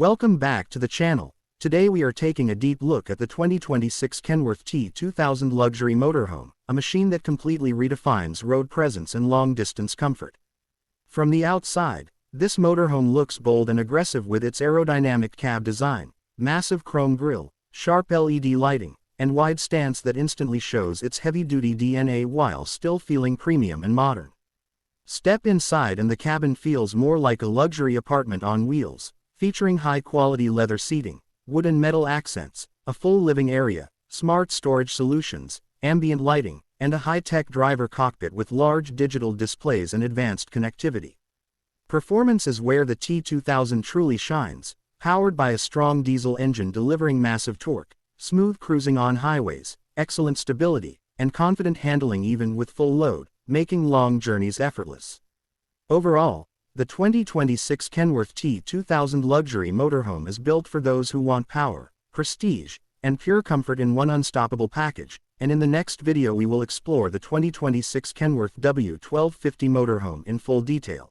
Welcome back to the channel. Today we are taking a deep look at the 2026 Kenworth T2000 Luxury Motorhome, a machine that completely redefines road presence and long-distance comfort. From the outside, this motorhome looks bold and aggressive with its aerodynamic cab design, massive chrome grille, sharp LED lighting, and wide stance that instantly shows its heavy-duty DNA while still feeling premium and modern. Step inside and the cabin feels more like a luxury apartment on wheels, featuring high-quality leather seating, wood and metal accents, a full living area, smart storage solutions, ambient lighting, and a high-tech driver cockpit with large digital displays and advanced connectivity. Performance is where the T2000 truly shines, powered by a strong diesel engine delivering massive torque, smooth cruising on highways, excellent stability, and confident handling even with full load, making long journeys effortless. Overall, the 2026 Kenworth T2000 Luxury Motorhome is built for those who want power, prestige, and pure comfort in one unstoppable package, and in the next video we will explore the 2026 Kenworth W1250 Motorhome in full detail.